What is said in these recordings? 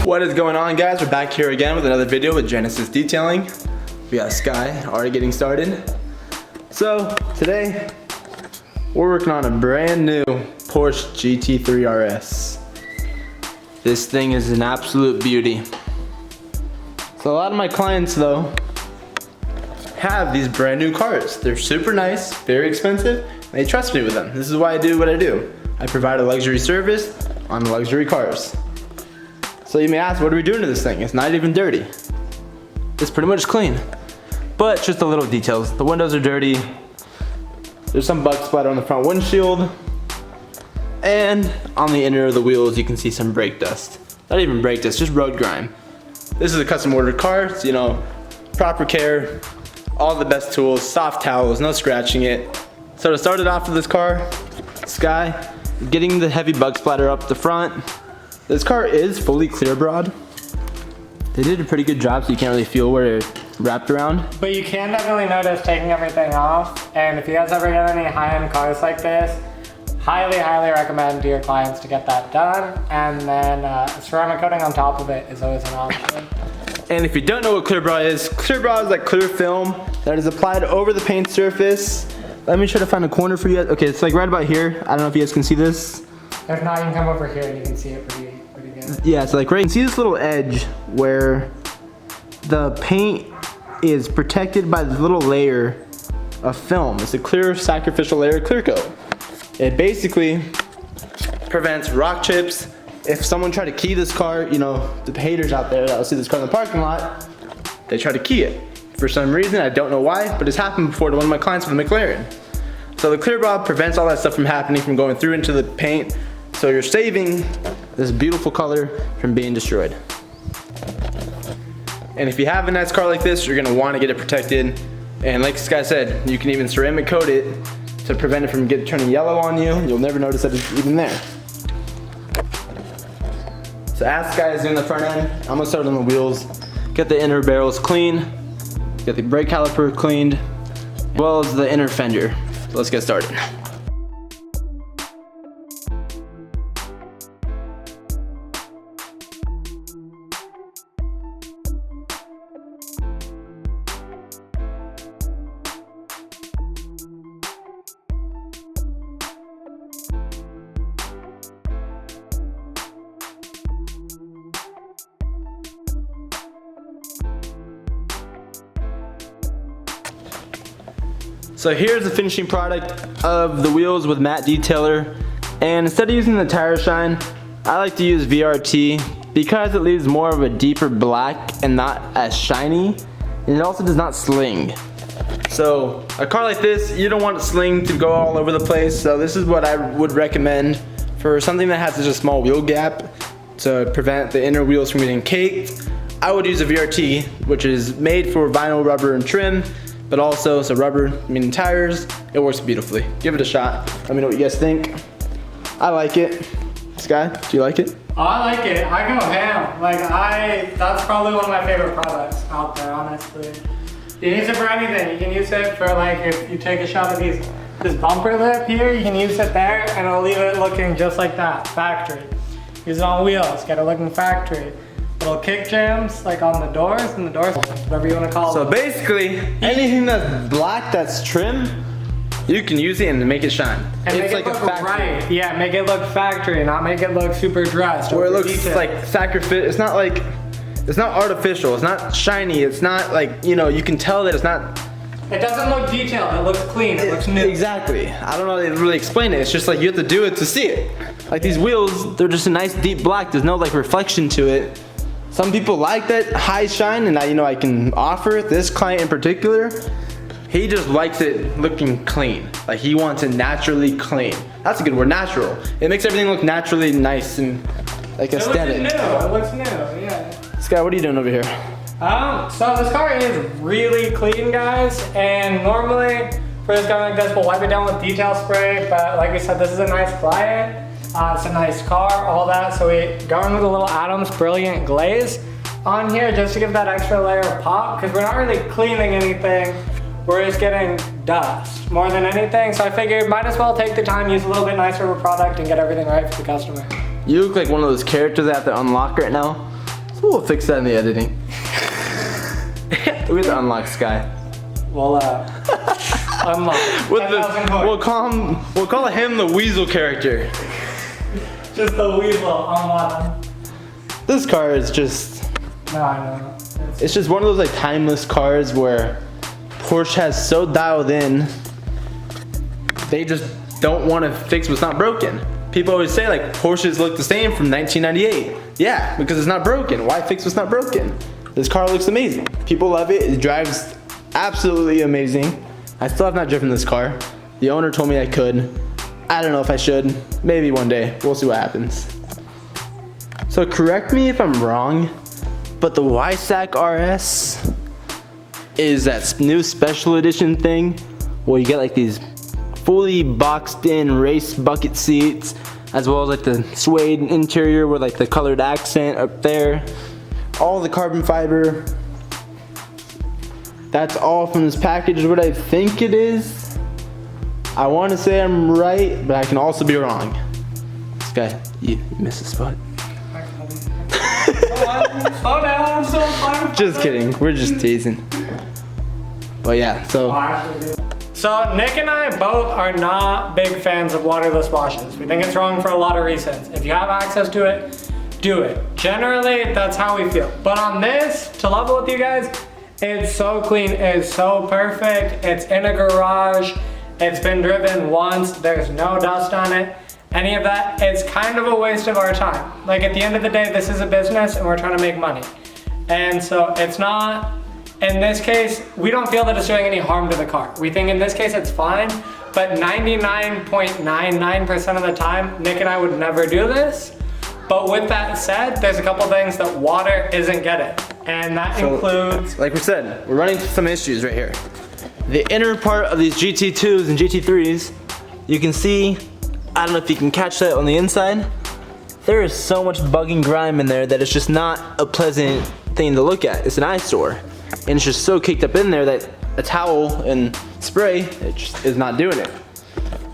What is going on, guys? We're back here again with another video with Genesis Detailing. We got Sky already getting started. So today we're working on a brand new Porsche GT3RS. This thing is an absolute beauty. So a lot of my clients though have these brand new cars. They're super nice, very expensive, and they trust me with them. This is why I do what I do. I provide a luxury service on luxury cars. So you may ask, what are we doing to this thing? It's not even dirty. It's pretty much clean. But just the little details. The windows are dirty. There's some bug splatter on the front windshield. And on the inner of the wheels, you can see some brake dust. Not even brake dust, just road grime. This is a custom ordered car, so you know, proper care, all the best tools, soft towels, no scratching it. So to start it off with this car, Sky, getting the heavy bug splatter up the front. This car is fully clear broad. They did a pretty good job, so you can't really feel where it wrapped around. But you can definitely notice taking everything off. And if you guys ever get any high-end cars like this, highly recommend to your clients to get that done. And then ceramic coating on top of it is always an option. And if you don't know what clear broad is like clear film that is applied over the paint surface. Let me try to find a corner for you guys. Okay, it's like right about here. I don't know if you guys can see this. If not, you can come over here and you can see it pretty good. Yeah, it's like right, you can see this little edge where the paint is protected by this little layer of film. It's a clear sacrificial layer clear coat. It basically prevents rock chips. If someone tried to key this car, you know, the haters out there that will see this car in the parking lot, they try to key it. For some reason, I don't know why, but it's happened before to one of my clients with a McLaren. So the clear broad prevents all that stuff from happening, from going through into the paint. So you're saving this beautiful color from being destroyed. And if you have a nice car like this, you're gonna wanna get it protected. And like this guy said, you can even ceramic coat it to prevent it from turning yellow on you. You'll never notice that it's even there. So as this guy is doing the front end, I'm gonna start on the wheels, get the inner barrels clean, get the brake caliper cleaned, as well as the inner fender. So let's get started. So here's the finishing product of the wheels with matte detailer. And instead of using the tire shine, I like to use VRT because it leaves more of a deeper black and not as shiny. And it also does not sling. So a car like this, you don't want it sling to go all over the place. So this is what I would recommend for something that has such a small wheel gap to prevent the inner wheels from getting caked. I would use a VRT, which is made for vinyl, rubber, and trim. But also, so rubber, meaning tires, it works beautifully. Give it a shot. Let me know what you guys think. I like it. Sky, do you like it? Oh, I like it. I go ham. That's probably one of my favorite products out there, honestly. You can use it for anything. You can use it for if you take a shot of this bumper lip here, you can use it there and it'll leave it looking just like that, factory. Use it on wheels, get it looking factory. Little kick jams on the doors and the doors, whatever you want to call them. So basically, anything that's black, that's trim, you can use it and make it shine. And it's make it look right. Yeah, make it look factory, not make it look super dressed. Or it looks like sacrificial. It's not artificial. It's not shiny. It's not you can tell that it's not. It doesn't look detailed. It looks clean. It looks new. Exactly. I don't know how to really explain it. It's just you have to do it to see it. Like these wheels, they're just a nice deep black. There's no reflection to it. Some people like that high shine, and I can offer it. This client in particular, he just likes it looking clean. He wants it naturally clean. That's a good word, natural. It makes everything look naturally nice and aesthetic. It looks new, yeah. Sky, what are you doing over here? So this car is really clean, guys, and normally for this car like this, we'll wipe it down with detail spray, but like we said, this is a nice client. It's a nice car, all that, so we go in with a little Adams Brilliant Glaze. on here just to give that extra layer of pop, because we're not really cleaning anything. We're just getting dust more than anything. So I figured might as well take the time, use a little bit nicer of a product and get everything right for the customer. You look like one of those characters I have to unlock right now. So we'll fix that in the editing. Look at the unlock Sky. We'll unlock. We'll call him the Weasel character. Just the Weasel unlock. This car is just. No, I know. It's just one of those like timeless cars where Porsche has so dialed in, they just don't want to fix what's not broken. People always say like Porsches look the same from 1998. Yeah, because it's not broken. Why fix what's not broken? This car looks amazing. People love it. It drives absolutely amazing. I still have not driven this car. The owner told me I could. I don't know if I should. Maybe one day. We'll see what happens. So correct me if I'm wrong, but the Weissach RS is that new special edition thing where you get like these fully boxed in race bucket seats, as well as like the suede interior with like the colored accent up there, all the carbon fiber. That's all from this package is what I think it is. I want to say I'm right, but I can also be wrong. This guy, you missed a spot. Slow down, I'm so fine. Just kidding, we're just teasing. But yeah, so Nick and I both are not big fans of waterless washes. We think it's wrong for a lot of reasons. If you have access to it, do it. Generally, that's how we feel. But on this, to level with you guys, it's so clean, it's so perfect. It's in a garage, it's been driven once, there's no dust on it. Any of that, it's kind of a waste of our time. Like at the end of the day, this is a business and we're trying to make money. And so it's not, in this case, we don't feel that it's doing any harm to the car. We think in this case it's fine, but 99.99% of the time, Nick and I would never do this. But with that said, there's a couple things that water isn't getting. And that includes... Like we said, we're running into some issues right here. The inner part of these GT2s and GT3s, you can see, I don't know if you can catch that on the inside, there is so much bugging grime in there that it's just not a pleasant thing to look at. It's an eyesore. And it's just so caked up in there that a towel and spray, it just is not doing it.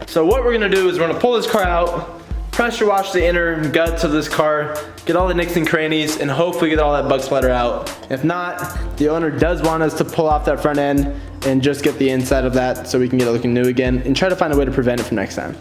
So what we're gonna do is we're gonna pull this car out, pressure wash the inner guts of this car, get all the nicks and crannies, and hopefully get all that bug splatter out. If not, the owner does want us to pull off that front end and just get the inside of that so we can get it looking new again and try to find a way to prevent it from next time.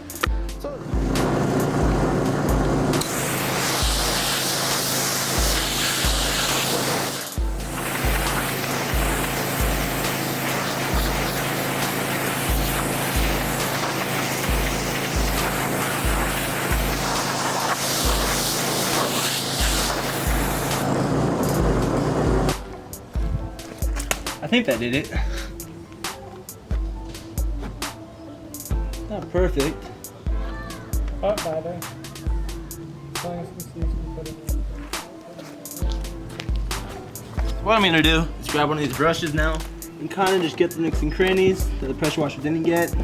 I think that did it. Not perfect. Oh, better. What I'm gonna do is grab one of these brushes now and kind of just get the nicks and crannies that the pressure washer didn't get.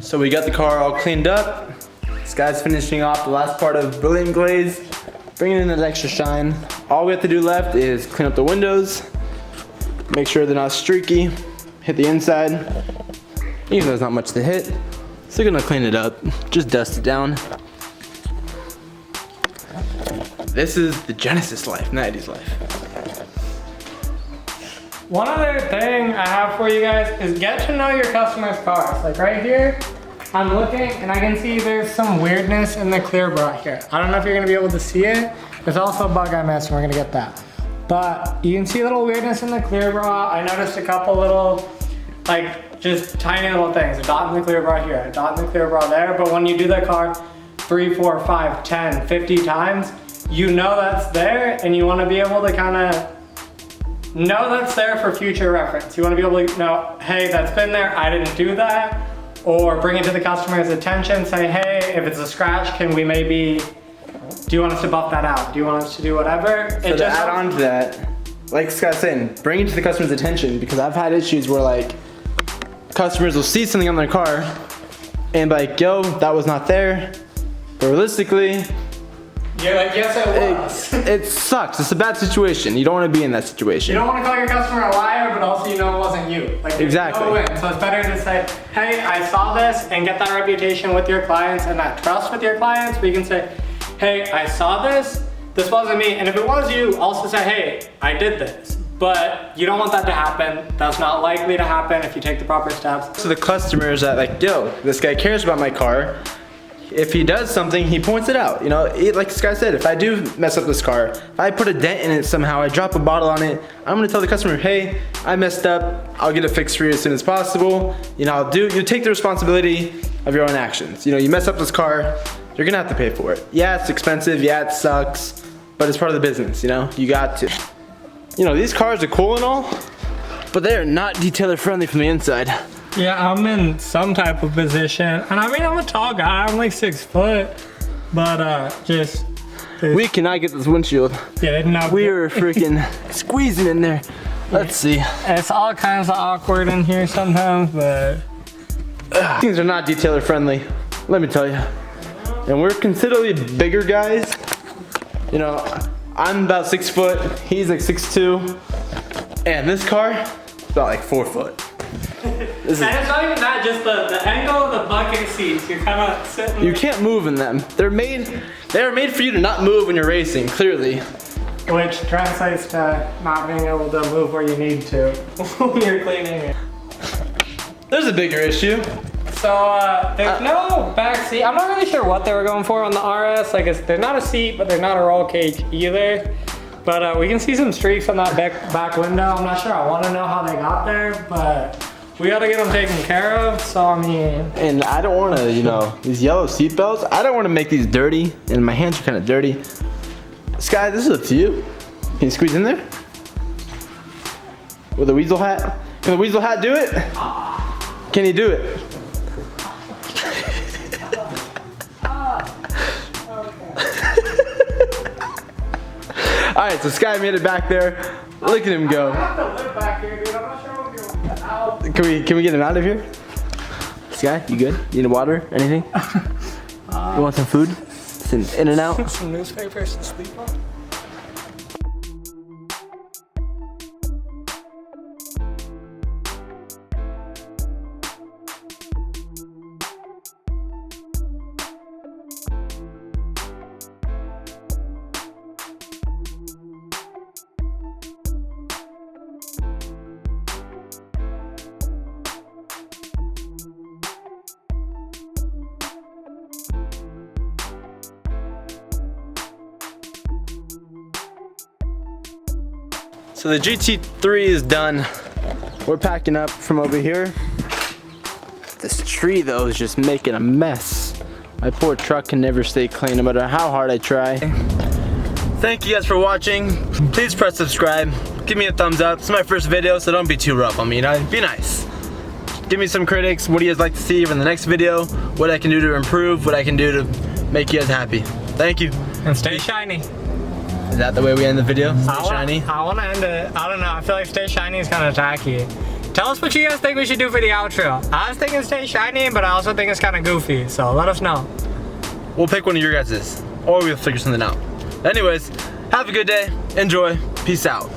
So we got the car all cleaned up. This guy's finishing off the last part of Brilliant Glaze, bringing in that extra shine. All we have to do left is clean up the windows, make sure they're not streaky, hit the inside. Even though there's not much to hit, still gonna clean it up, just dust it down. This is the Genesis life, not Eddie's life. One other thing I have for you guys is get to know your customers' cars. Like right here, I'm looking and I can see there's some weirdness in the clear bra here. I don't know if you're gonna be able to see it. There's also a bug I missed and we're gonna get that. But you can see a little weirdness in the clear bra. I noticed a couple little, like just tiny little things. A dot in the clear bra here, a dot in the clear bra there. But when you do the car, 3, 4, 5, 10, 50 times, you know that's there, and you want to be able to kind of know that's there for future reference. You want to be able to know, hey, that's been there, I didn't do that. Or bring it to the customer's attention, say, hey, if it's a scratch, can we maybe, do you want us to buff that out? Do you want us to do whatever? So to add on to that, like Scott's saying, bring it to the customer's attention, because I've had issues where like customers will see something on their car and be like, yo, that was not there. But realistically, you're like, yes, it was. It sucks. It's a bad situation. You don't want to be in that situation. You don't want to call your customer a liar, but also you know it wasn't you. Like, exactly. No win. So it's better to say, hey, I saw this, and get that reputation with your clients and that trust with your clients, where you can say, hey, I saw this wasn't me. And if it was you, also say, hey, I did this. But you don't want that to happen. That's not likely to happen if you take the proper steps. So the customers that like, yo, this guy cares about my car. If he does something, he points it out. You know, like this guy said, if I do mess up this car, if I put a dent in it somehow, I drop a bottle on it, I'm gonna tell the customer, hey, I messed up. I'll get it fixed for you as soon as possible. You know, you take the responsibility of your own actions. You know, you mess up this car, you're gonna have to pay for it. Yeah, it's expensive, yeah, it sucks, but it's part of the business, you know? You got to. You know, these cars are cool and all, but they are not detailer friendly from the inside. Yeah, I'm in some type of position. And I mean, I'm a tall guy, I'm like 6 foot, but just. We cannot get this windshield. Yeah, no. We are freaking squeezing in there. Let's see. It's all kinds of awkward in here sometimes, but. Things are not detailer friendly, let me tell you. And we're considerably bigger guys. You know, I'm about 6 foot, he's like 6'2". And this car is about like 4 foot. And it's not even that, just the angle of the bucket seats. You're kind of sitting. You can't move in them. They are made for you to not move when you're racing, clearly. Which translates to not being able to move where you need to when you're cleaning it. There's a bigger issue. So there's no back seat. I'm not really sure what they were going for on the RS. Like they're not a seat, but they're not a roll cage either. But we can see some streaks on that back window. I'm not sure. I want to know how they got there, but we got to get them taken care of. So I mean, and I don't want to, you know, these yellow seat belts. I don't want to make these dirty, and my hands are kind of dirty. Sky, this is up to you. Can you squeeze in there with a weasel hat? Can the weasel hat do it? Can he do it? Alright, so Sky made it back there. Look at him go. I have to live back here, dude. I'm not sure if you're out. Can we get him out of here? Sky, you good? You need water? Anything? You want some food? Some in and out? Some newspapers to sleep on. So the GT3 is done. We're packing up from over here. This tree though is just making a mess. My poor truck can never stay clean no matter how hard I try. Thank you guys for watching. Please press subscribe. Give me a thumbs up. It's my first video, so don't be too rough on me, you know? Be nice. Give me some critics. What do you guys like to see in the next video? What I can do to improve, what I can do to make you guys happy. Thank you. And stay shiny. Is that the way we end the video? Stay shiny? I want to end it. I don't know. I feel like stay shiny is kind of tacky. Tell us what you guys think we should do for the outro. I was thinking stay shiny, but I also think it's kind of goofy. So let us know. We'll pick one of your guys's, or we'll figure something out. Anyways, have a good day. Enjoy. Peace out.